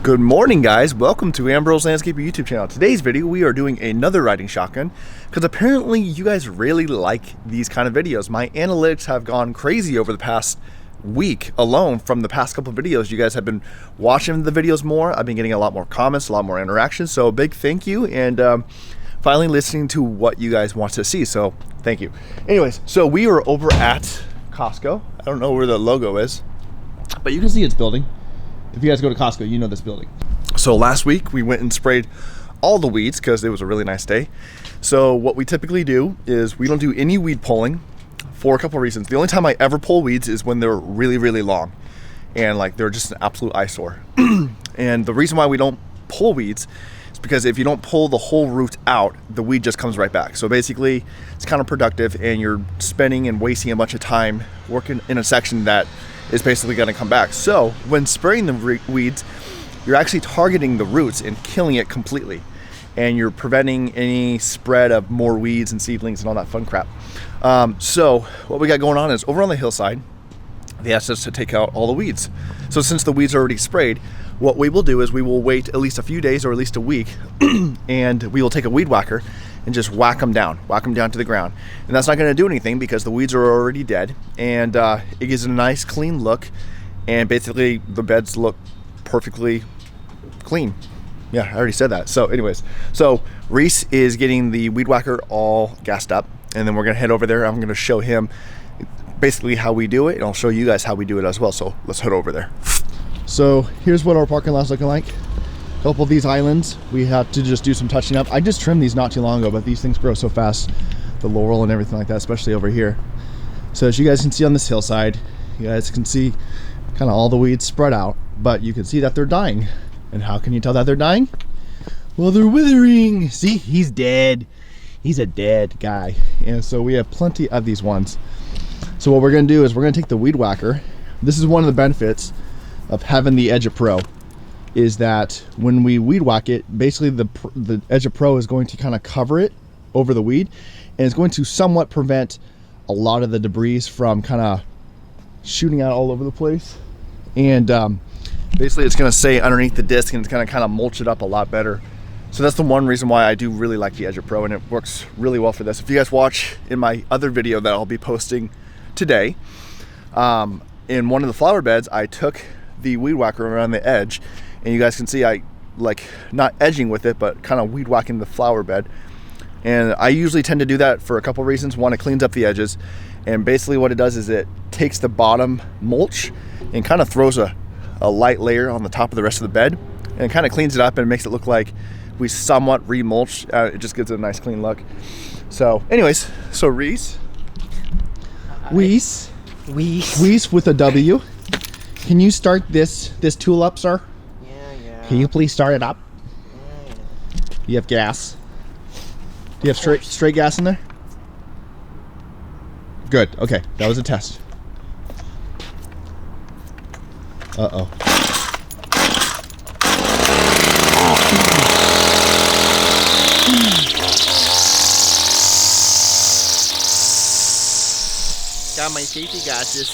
Good morning, guys. Welcome to 𝐒𝐓𝐀𝐾 Landscaper YouTube channel. Today's video, we are doing another riding shotgun because apparently you guys really like these kind of videos. My analytics have gone crazy over the past week alone. From the past couple of videos, you guys have been watching the videos more. I've been getting a lot more comments, a lot more interactions. So a big thank you, and finally listening to what you guys want to see. So thank you. Anyways, so we are over at Costco. I don't know where the logo is, but you can see it's building. If you guys go to Costco, you know this building. So last week we went and sprayed all the weeds because it was a really nice day. So what we typically do is we don't do any weed pulling for a couple of reasons. The only time I ever pull weeds is when they're really, really long and like they're just an absolute eyesore. And the reason why we don't pull weeds is because if you don't pull the whole root out, the weed just comes right back. So basically it's counterproductive and you're spending and wasting a bunch of time working in a section that is basically going to come back. So when spraying the weeds, you're actually targeting the roots and killing it completely, and you're preventing any spread of more weeds and seedlings and all that fun crap. So what we got going on is over on the hillside, they asked us to take out all the weeds. So since the weeds are already sprayed, what we will do is we will wait at least a few days or at least a week and we will take a weed whacker and just whack them down to the ground. And that's not going to do anything because the weeds are already dead, and it gives it a nice clean look, and basically the beds look perfectly clean. Yeah, I already said that. So anyways, so Reese is getting the weed whacker all gassed up, and then we're gonna head over there. I'm gonna show him basically how we do it, and I'll show you guys how we do it as well. So let's head over there. So here's what our parking lot's looking like. A couple of these islands, we have to just do some touching up. I just trimmed these not too long ago, but these things grow so fast, the laurel and everything like that, especially over here. So as you guys can see on this hillside, you guys can see kind of all the weeds spread out, but you can see that they're dying. And how can you tell that they're dying? Well, they're withering. See, he's dead. He's a dead guy. And so we have plenty of these ones. So what we're gonna do is we're gonna take the weed whacker. This is one of the benefits of having the Edge of Pro, is that when we weed whack it, basically the Edge of Pro is going to kind of cover it over the weed, and it's going to somewhat prevent a lot of the debris from kind of shooting out all over the place. And basically it's going to stay underneath the disc, and it's going to kind of mulch it up a lot better. So that's the one reason why I do really like the Edge of Pro, and it works really well for this. If you guys watch in my other video that I'll be posting today, in one of the flower beds, I took the weed whacker around the edge, and you guys can see I like not edging with it, but kind of weed whacking the flower bed. And I usually tend to do that for a couple reasons. One, it cleans up the edges, and basically what it does is it takes the bottom mulch and kind of throws a light layer on the top of the rest of the bed, and it kind of cleans it up and makes it look like we somewhat remulched. It just gives it a nice clean look. So anyways, so Reese with a W, can you start this tool up, sir? Yeah. Can you please start it up? Yeah. Do you have gas? Do you have straight gas in there? Good. Okay, that was a test. Uh-oh. Got my safety glasses.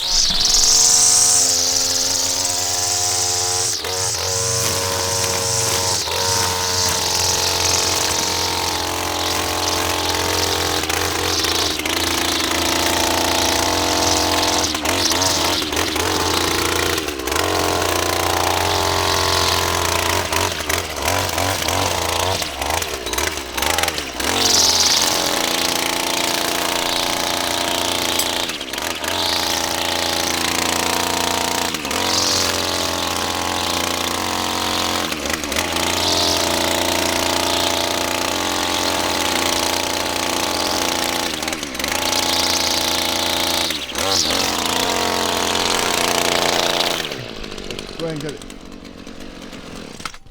Go ahead and get it.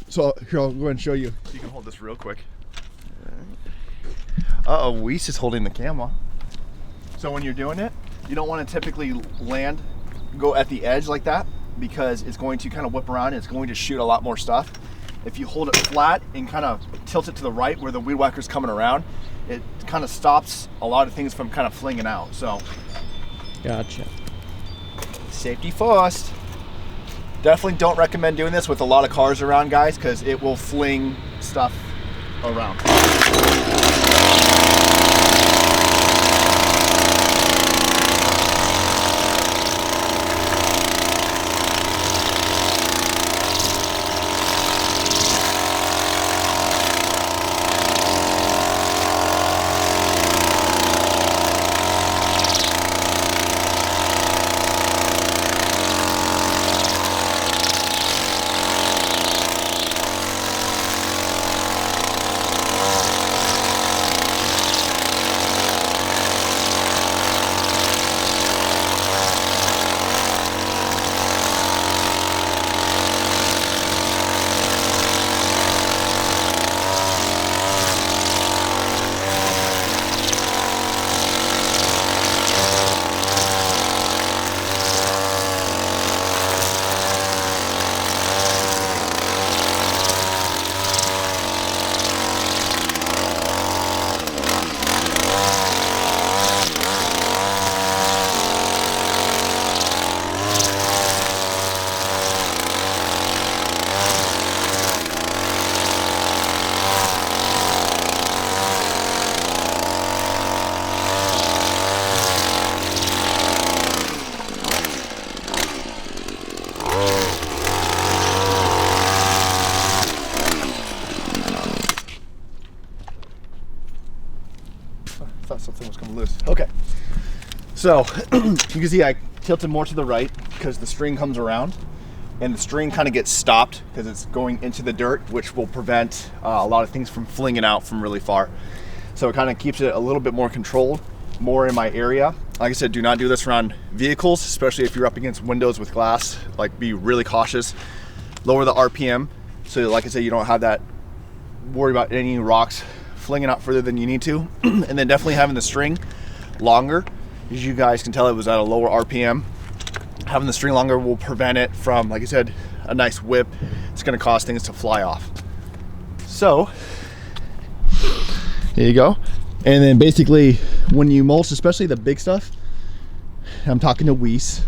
So here, I'll go ahead and show you. You can hold this real quick. Uh-oh, Weiss is holding the camera. So when you're doing it, you don't want to typically go at the edge like that, because it's going to kind of whip around and it's going to shoot a lot more stuff. If you hold it flat and kind of tilt it to the right where the weed whacker's coming around, it kind of stops a lot of things from kind of flinging out. So Gotcha. Safety first. Definitely don't recommend doing this with a lot of cars around, guys, because it will fling stuff around. Something was coming loose. Okay, so you can see I tilted more to the right because the string comes around, and the string kind of gets stopped because it's going into the dirt, which will prevent a lot of things from flinging out from really far. So it kind of keeps it a little bit more controlled, more in my area. Like I said, do not do this around vehicles, especially if you're up against windows with glass. Like, be really cautious. Lower the RPM, so like I said, you don't have that worry about any rocks flinging out further than you need to. And then definitely having the string longer. As you guys can tell, it was at a lower RPM. Having the string longer will prevent it from, like I said, a nice whip. It's going to cause things to fly off. So here you go. And then basically when you mulch, especially the big stuff, I'm talking to Weiss,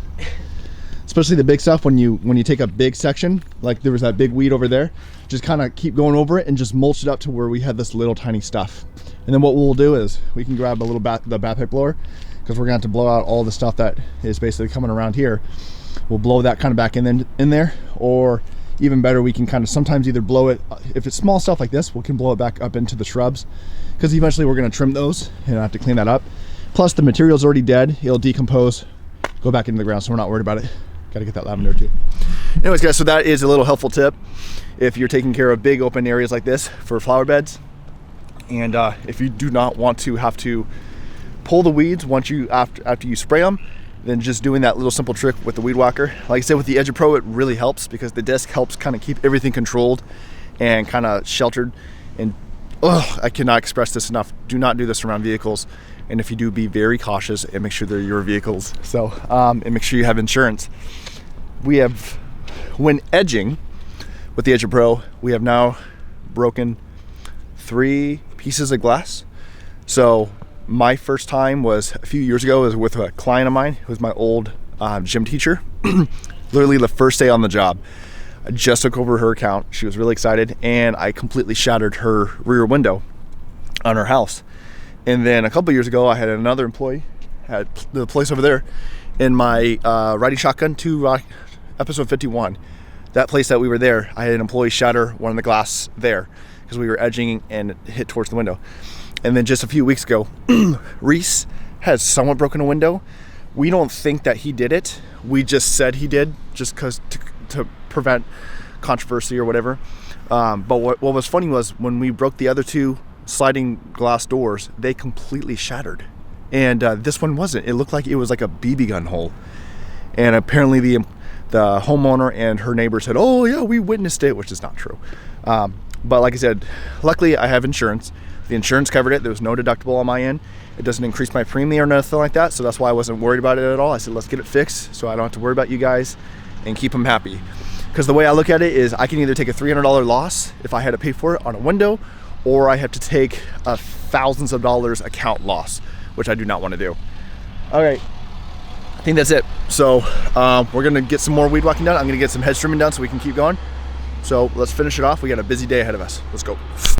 especially the big stuff, when you take a big section, like there was that big weed over there, just kind of keep going over it and just mulch it up to where we had this little tiny stuff. And then what we'll do is we can grab a little the backpack blower, because we're going to have to blow out all the stuff that is basically coming around here. We'll blow that kind of back in there, or even better, we can kind of sometimes either blow it, if it's small stuff like this, we can blow it back up into the shrubs, because eventually we're going to trim those and I have to clean that up. Plus the material's already dead, it'll decompose, go back into the ground, so we're not worried about it. Got to get that lavender too. Anyways guys, so that is a little helpful tip if you're taking care of big open areas like this for flower beds, and if you do not want to have to pull the weeds once you after you spray them, then just doing that little simple trick with the weed whacker. Like I said, with the Edge Pro, it really helps because the disc helps kind of keep everything controlled and kind of sheltered. And I cannot express this enough. Do not do this around vehicles, and if you do, be very cautious and make sure they're your vehicles. So and make sure you have insurance. We have, when edging with the Edge Pro, we have now broken 3 pieces of glass. So my first time was a few years ago. It was with a client of mine who was my old gym teacher. Literally the first day on the job, I just took over her account. She was really excited, and I completely shattered her rear window on her house. And then a couple years ago, I had another employee at the place over there in my riding shotgun to episode 51. That place that we were there, I had an employee shatter one of the glass there because we were edging and it hit towards the window. And then just a few weeks ago, Reese has somewhat broken a window. We don't think that he did it. We just said he did, just because to prevent controversy or whatever. But what was funny was when we broke the other 2 sliding glass doors, they completely shattered. And this one wasn't. It looked like it was like a BB gun hole. And apparently the homeowner and her neighbor said, "Oh yeah, we witnessed it," which is not true. But like I said, luckily I have insurance. The insurance covered it. There was no deductible on my end. It doesn't increase my premium or nothing like that, so that's why I wasn't worried about it at all. I said, let's get it fixed so I don't have to worry about you guys and keep them happy. Because the way I look at it is I can either take a $300 loss if I had to pay for it on a window, or I have to take a thousands of dollars account loss, which I do not want to do. All right, think that's it. So we're gonna get some more weed whacking done. I'm gonna get some head trimming done so we can keep going. So let's finish it off. We got a busy day ahead of us. Let's go.